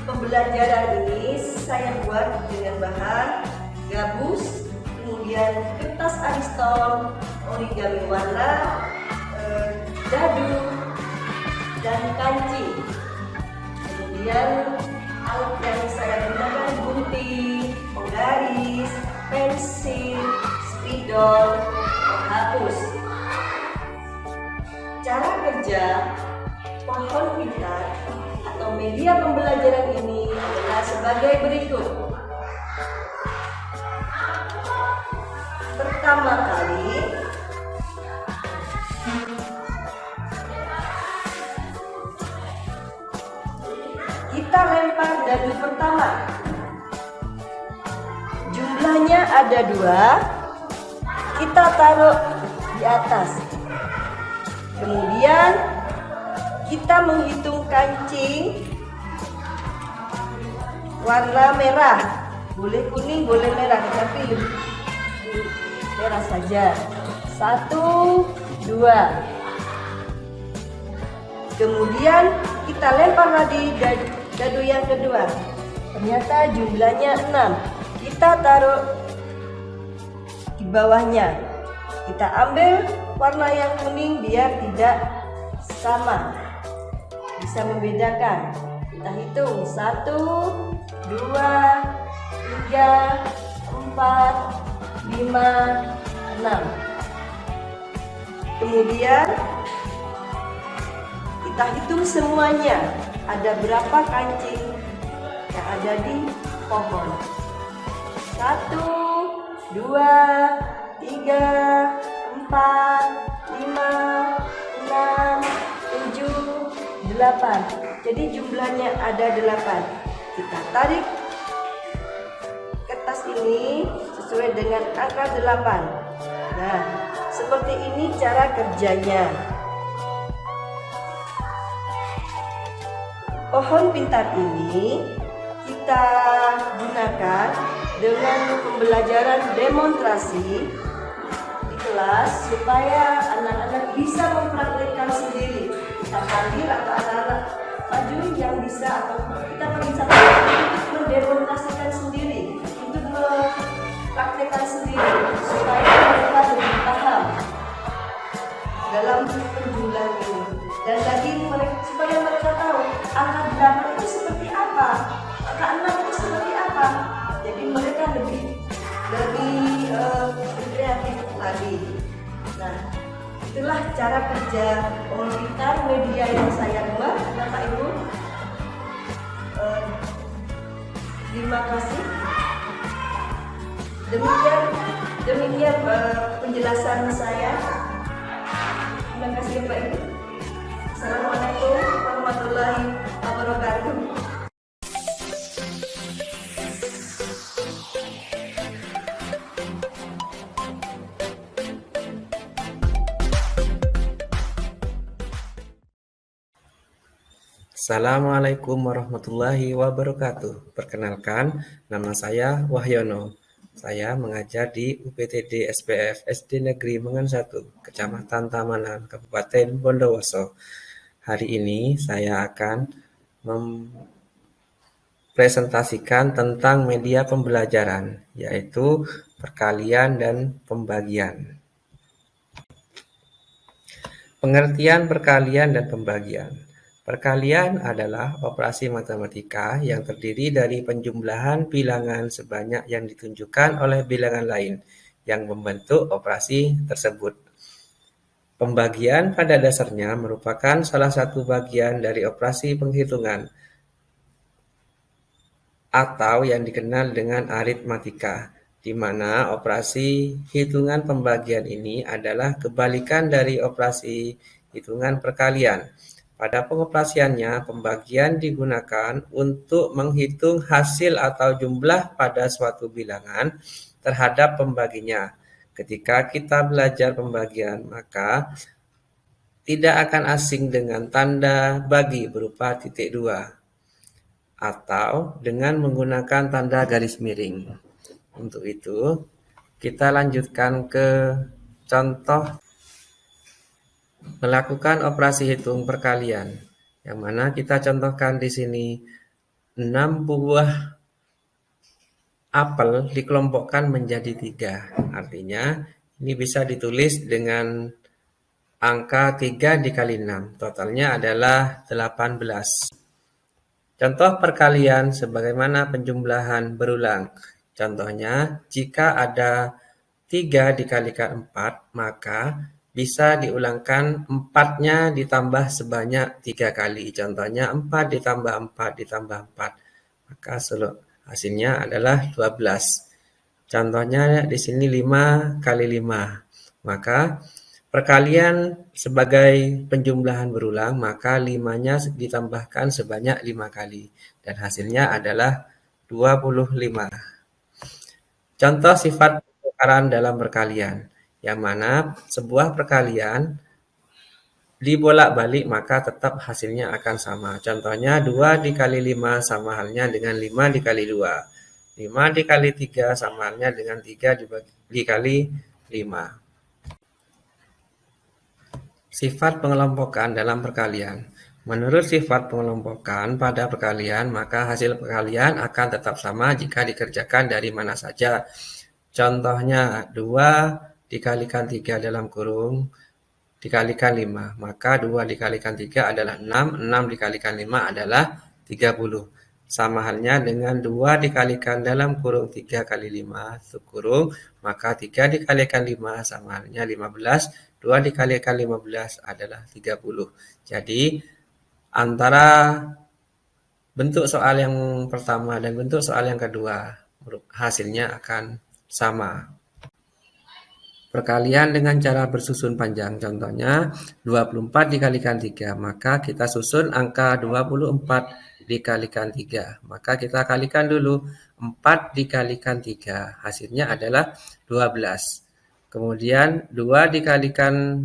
pembelajaran ini saya buat dengan bahan gabus, kemudian kertas aristol, origami warna, dadu, dan kancing. Kemudian alat yang saya gunakan gunting, penggaris, pensil, spidol, penghapus. Cara kerja Pohon Pintar atau media pembelajaran ini adalah sebagai berikut. Pertama kali, kita lempar dadu pertama. Jumlahnya ada 2. Kita taruh di atas. Kemudian kita menghitung kancing warna merah. Boleh kuning, boleh merah, tapi lebih merah saja. 1, 2. Kemudian kita lempar lagi dadu yang kedua. Ternyata jumlahnya 6. Kita taruh di bawahnya. Kita ambil warna yang kuning biar tidak sama, bisa membedakan. Kita hitung 1, 2, 3, 4, 5, 6. Kemudian kita hitung semuanya, ada berapa kancing yang ada di pohon. 1, 2, 3, 4, 5, 6, 7, 8. Jadi jumlahnya ada 8. Kita tarik kertas ini sesuai dengan angka 8. Nah, seperti ini cara kerjanya. Pohon Pintar ini kita gunakan dengan pembelajaran demonstrasi di kelas supaya anak-anak bisa mempraktikkan sendiri. Kita panggil atau anak-anak maju yang bisa, atau kita panggil satu untuk mendemonstrasikan sendiri, untuk mempraktikkan sendiri supaya mereka lebih paham dalam penjumlahan ini. Dan lagi supaya mereka tahu angka 8 itu seperti apa, angka 6 itu seperti apa. Jadi mereka lebih kreatif lagi. Nah, itulah cara kerja Pohon Pintar, media yang saya buat, Bapak Ibu. Terima kasih. Demikian penjelasan saya. Terima kasih Bapak Ibu. Assalamualaikum warahmatullahi wabarakatuh. Assalamualaikum warahmatullahi wabarakatuh. Perkenalkan, nama saya Wahyono. Saya mengajar di UPTD SPF SD Negeri Mengen 1, Kecamatan Tamanan, Kabupaten Bondowoso. Hari ini saya akan mempresentasikan tentang media pembelajaran, yaitu perkalian dan pembagian. Pengertian perkalian dan pembagian. Perkalian adalah operasi matematika yang terdiri dari penjumlahan bilangan sebanyak yang ditunjukkan oleh bilangan lain yang membentuk operasi tersebut. Pembagian pada dasarnya merupakan salah satu bagian dari operasi penghitungan atau yang dikenal dengan aritmatika, di mana operasi hitungan pembagian ini adalah kebalikan dari operasi hitungan perkalian. Pada pengoperasiannya, pembagian digunakan untuk menghitung hasil atau jumlah pada suatu bilangan terhadap pembaginya. Ketika kita belajar pembagian, maka tidak akan asing dengan tanda bagi berupa titik dua atau dengan menggunakan tanda garis miring. Untuk itu, kita lanjutkan ke contoh melakukan operasi hitung perkalian, yang mana kita contohkan di sini 6 buah apel dikelompokkan menjadi 3. Artinya, ini bisa ditulis dengan angka 3 dikali 6. Totalnya adalah 18. Contoh perkalian sebagaimana penjumlahan berulang. Contohnya, jika ada 3 dikalikan 4, maka bisa diulangkan 4-nya ditambah sebanyak 3 kali. Contohnya 4 ditambah 4 ditambah 4. Maka hasilnya adalah 12. Contohnya di sini 5 kali 5. Maka perkalian sebagai penjumlahan berulang, maka 5-nya ditambahkan sebanyak 5 kali. Dan hasilnya adalah 25. Contoh sifat pertukaran dalam perkalian, yang mana sebuah perkalian dibolak-balik maka tetap hasilnya akan sama. Contohnya 2 dikali 5 sama halnya dengan 5 dikali 2. 5 dikali 3 sama halnya dengan 3 dikali 5. Sifat pengelompokan dalam perkalian. Menurut sifat pengelompokan pada perkalian, maka hasil perkalian akan tetap sama jika dikerjakan dari mana saja. Contohnya 2 dikalikan 3 dalam kurung dikalikan 5, maka 2 dikalikan 3 adalah 6, 6 dikalikan 5 adalah 30. Sama halnya dengan 2 dikalikan dalam kurung 3 kali 5 kurung, maka 3 dikalikan 5 sama halnya 15, 2 dikalikan 15 adalah 30. Jadi, antara bentuk soal yang pertama dan bentuk soal yang kedua, hasilnya akan sama. Perkalian dengan cara bersusun panjang. Contohnya 24 dikalikan 3. Maka kita susun angka 24 dikalikan 3. Maka kita kalikan dulu 4 dikalikan 3. Hasilnya adalah 12. Kemudian 2 dikalikan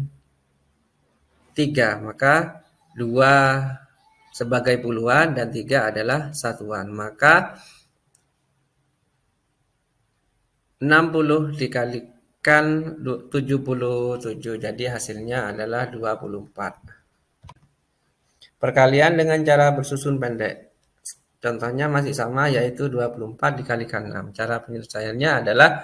3. Maka 2 sebagai puluhan dan 3 adalah satuan. Maka 60 dikalikan 77, jadi hasilnya adalah 24. Perkalian dengan cara bersusun pendek. Contohnya masih sama, yaitu 24 dikalikan 6. Cara penyelesaiannya adalah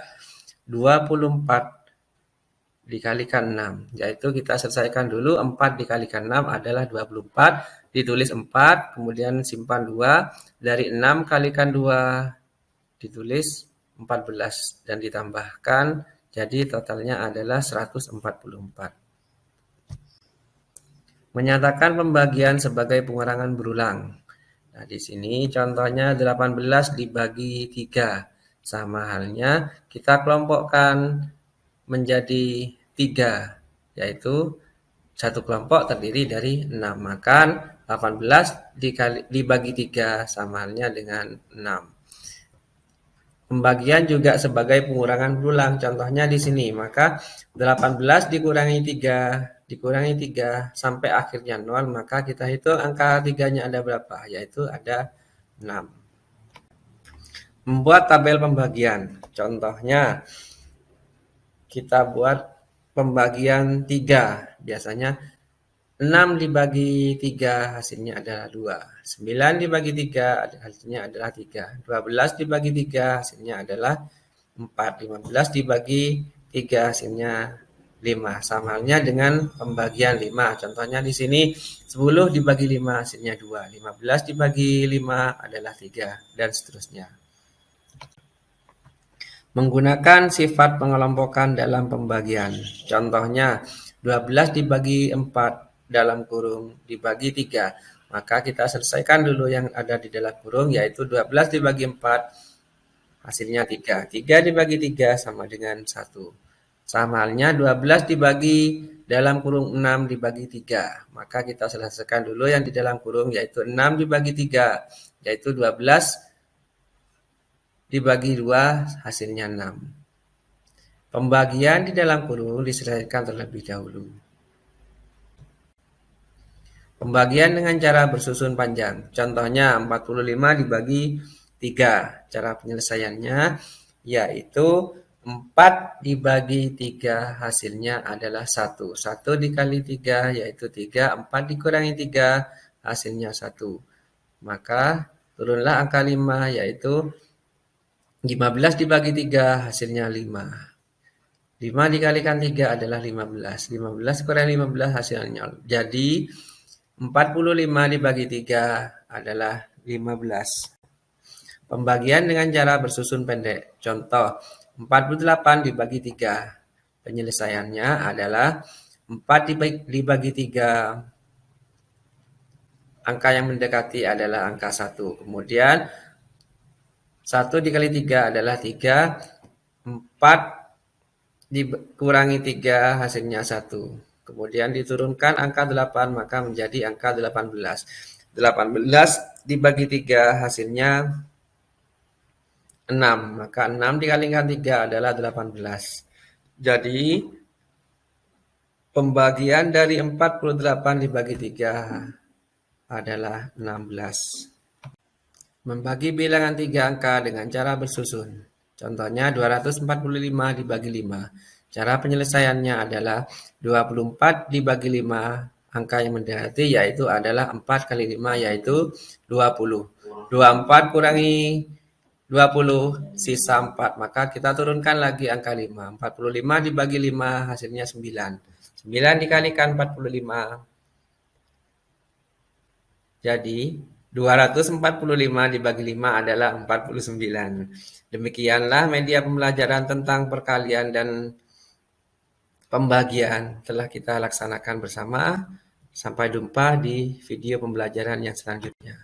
24 dikalikan 6, yaitu kita selesaikan dulu 4 dikalikan 6 adalah 24, ditulis 4, kemudian simpan 2, dari 6 kalikan 2 ditulis 14 dan ditambahkan, jadi totalnya adalah 144. Menyatakan pembagian sebagai pengurangan berulang. Nah, di sini contohnya 18 dibagi 3. Sama halnya kita kelompokkan menjadi 3, yaitu satu kelompok terdiri dari 6. Maka 18 dibagi 3 sama halnya dengan 6. Pembagian juga sebagai pengurangan berulang. Contohnya di sini, maka 18 dikurangi 3 sampai akhirnya 0, maka kita hitung angka 3-nya ada berapa, yaitu ada 6. Membuat tabel pembagian. Contohnya kita buat pembagian 3. Biasanya 6 dibagi 3 hasilnya adalah 2. 9 dibagi 3 hasilnya adalah 3. 12 dibagi 3 hasilnya adalah 4. 15 dibagi 3 hasilnya 5. Sama halnya dengan pembagian 5. Contohnya di sini 10 dibagi 5 hasilnya 2. 15 dibagi 5 adalah 3 dan seterusnya. Menggunakan sifat pengelompokan dalam pembagian. Contohnya 12 dibagi 4 dalam kurung dibagi 3. Maka kita selesaikan dulu yang ada di dalam kurung, yaitu 12 dibagi 4 hasilnya 3. 3 dibagi 3 sama dengan 1. Sama halnya 12 dibagi dalam kurung 6 dibagi 3. Maka kita selesaikan dulu yang di dalam kurung, yaitu 6 dibagi 3, yaitu 12 dibagi 2 hasilnya 6. Pembagian di dalam kurung diselesaikan terlebih dahulu. Pembagian dengan cara bersusun panjang. Contohnya 45 dibagi 3. Cara penyelesaiannya yaitu 4 dibagi 3 hasilnya adalah 1. 1 dikali 3 yaitu 3. 4 dikurangi 3 hasilnya 1. Maka turunlah angka 5 yaitu 15 dibagi 3 hasilnya 5. 5 dikalikan 3 adalah 15. 15 kurang 15 hasilnya. Jadi 45 dibagi 3 adalah 15. Pembagian dengan cara bersusun pendek. Contoh 48 dibagi 3. Penyelesaiannya adalah 4 dibagi 3. Angka yang mendekati adalah angka 1. Kemudian 1 dikali 3 adalah 3. 4 dikurangi 3 hasilnya 1. Kemudian diturunkan angka 8 maka menjadi angka 18. 18 dibagi 3 hasilnya 6. Maka 6 dikalikan 3 adalah 18. Jadi pembagian dari 48 dibagi 3 adalah 16. Membagi bilangan 3 angka dengan cara bersusun. Contohnya 245 dibagi 5. Cara penyelesaiannya adalah 24 dibagi 5. Angka yang mendekati yaitu adalah 4 kali 5 yaitu 20. 24 kurangi 20 sisa 4. Maka kita turunkan lagi angka 5. 45 dibagi 5 hasilnya 9. 9 dikalikan 45. Jadi 245 dibagi 5 adalah 49. Demikianlah media pembelajaran tentang perkalian dan pembagian telah kita laksanakan bersama. Sampai jumpa di video pembelajaran yang selanjutnya.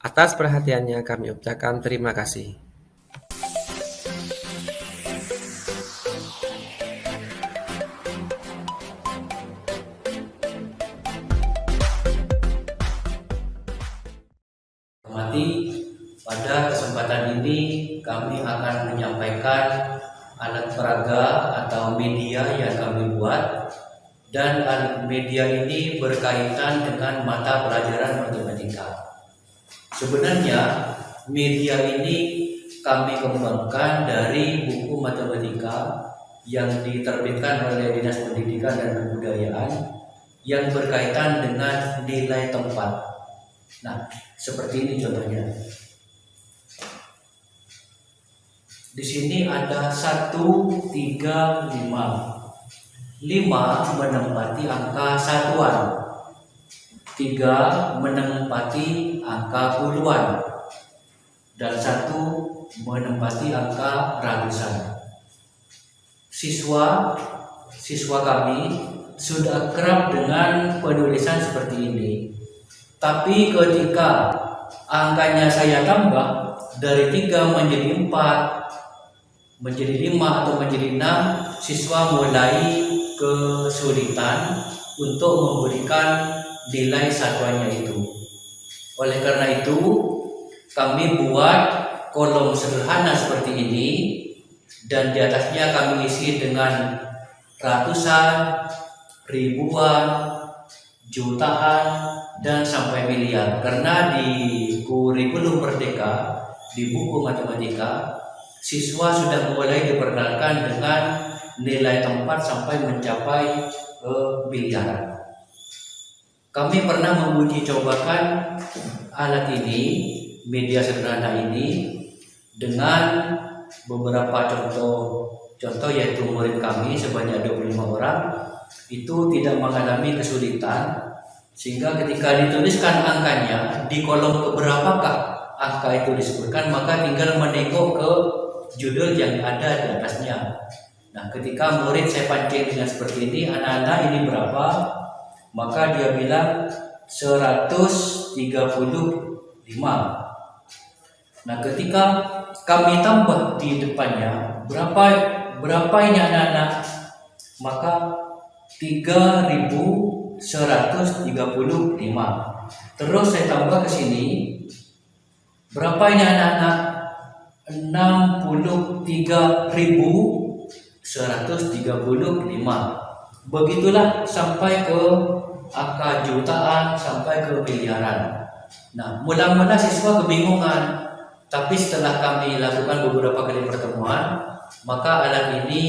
Atas perhatiannya kami ucapkan terima kasih. Pada kesempatan ini kami akan menyampaikan alat peraga atau media yang kami buat, dan alat media ini berkaitan dengan mata pelajaran matematika. Sebenarnya media ini kami kembangkan dari buku matematika yang diterbitkan oleh Dinas Pendidikan dan Kebudayaan yang berkaitan dengan nilai tempat. Nah, seperti ini contohnya. Di sini ada 1, 3, 5. 5 menempati angka satuan. 3 menempati angka puluhan. Dan 1 menempati angka ratusan. Siswa kami sudah kerap dengan penulisan seperti ini. Tapi ketika angkanya saya tambah dari 3 menjadi 4, menjadi 5 atau menjadi 6, siswa mulai kesulitan untuk memberikan nilai satuannya itu. Oleh karena itu, kami buat kolom sederhana seperti ini, dan di atasnya kami isi dengan ratusan, ribuan, jutaan, dan sampai miliar. Karena di kurikulum Merdeka, di buku matematika, siswa sudah mulai diperkenalkan dengan nilai tempat sampai mencapai miliaran. Kami pernah menguji cobakan alat ini, media sederhana ini, dengan beberapa contoh contoh yaitu murid kami sebanyak 25 orang itu tidak mengalami kesulitan, sehingga ketika dituliskan angkanya di kolom keberapakah angka itu disebutkan, maka tinggal menengok ke judul yang ada di atasnya. Nah, ketika murid saya pancing dengan seperti ini, anak-anak ini berapa? Maka dia bilang 135. Nah, ketika kami tambah di depannya, berapa ini anak-anak? Maka 3.135. Terus saya tambah ke sini, berapa ini anak-anak? 63.135. Begitulah sampai ke angka jutaan, sampai ke miliaran. Nah, mula-mula siswa kebingungan, tapi setelah kami lakukan beberapa kali pertemuan, maka alat ini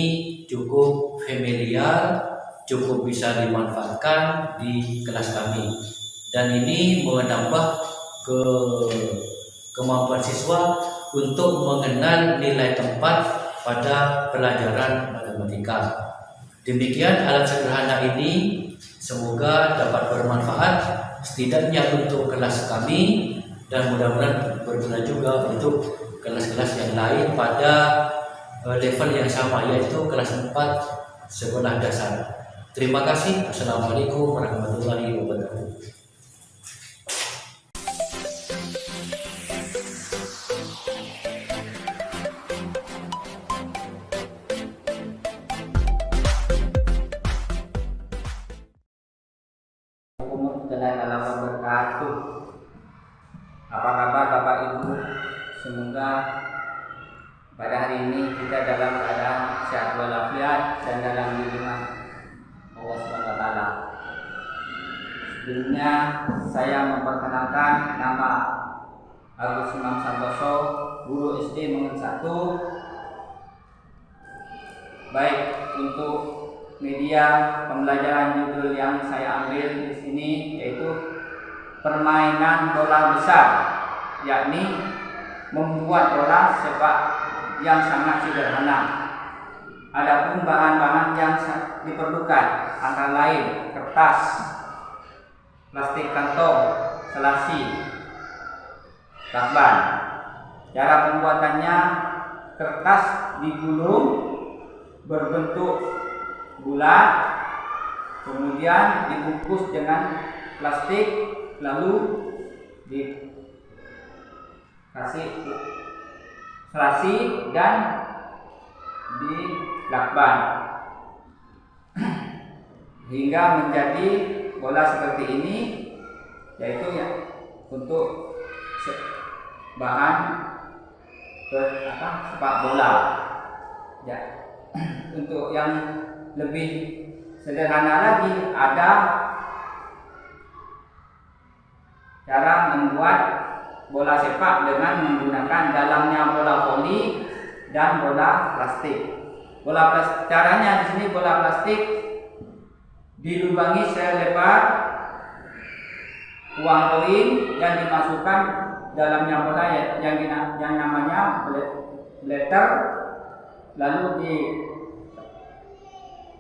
cukup familiar, cukup bisa dimanfaatkan di kelas kami, dan ini menambah kemampuan siswa untuk mengenal nilai tempat pada pelajaran matematika. Demikian alat sederhana ini, semoga dapat bermanfaat setidaknya untuk kelas kami, dan mudah-mudahan berguna juga untuk kelas-kelas yang lain pada level yang sama, yaitu kelas 4 sekolah dasar. Terima kasih. Assalamualaikum warahmatullahi wabarakatuh. Assalamualaikum wabarakatuh. Apa kabar Bapak Ibu? Semoga pada hari ini kita dalam keadaan sehat walafiat dan dalam lindungan Allah Subhanahu wa taala. Sebelumnya saya memperkenalkan nama Agus Imam Santoso, guru SD Mengen 1. Baik, untuk media pembelajaran judul yang saya ambil di sini yaitu permainan bola besar, yakni membuat bola sepak yang sangat sederhana. Adapun bahan-bahan yang diperlukan antara lain kertas, plastik kantong, selasi, lakban. Cara pembuatannya, kertas digulung berbentuk bulat, kemudian dibungkus dengan plastik, lalu dikasih selasi dan dilakban hingga menjadi bola seperti ini, yaitu ya untuk bahan sepak bola. Ya, untuk yang lebih sederhana lagi, ada cara membuat bola sepak dengan menggunakan dalamnya bola voli dan bola plastik. Caranya di sini bola plastik dilubangi selebar uang koin yang dimasukkan dalamnya bola yang namanya blatter, lalu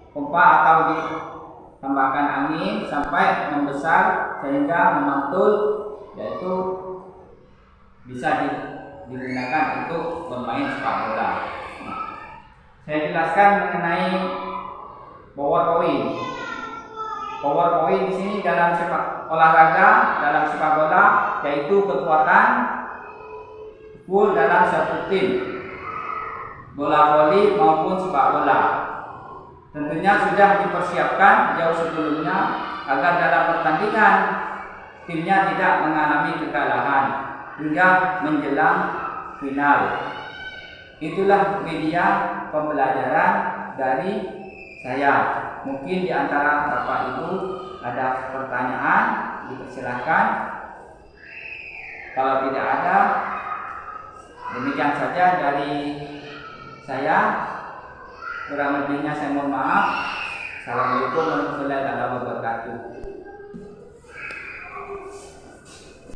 dipompa atau ditambahkan angin sampai membesar sehingga memantul, yaitu bisa digunakan untuk bermain sepak bola. Saya jelaskan mengenai power point. Power point di sini dalam sepak olahraga, dalam sepak bola, yaitu kekuatan full dalam satu tim, bola voli maupun sepak bola. Tentunya sudah dipersiapkan jauh sebelumnya agar dalam pertandingan timnya tidak mengalami kekalahan hingga menjelang final. Itulah media pembelajaran dari saya. Mungkin di antara Bapak Ibu ada pertanyaan, dipersilakan. Kalau tidak ada, demikian saja dari saya. Kurang lebihnya saya mohon maaf. Assalamualaikum warahmatullahi wabarakatuh.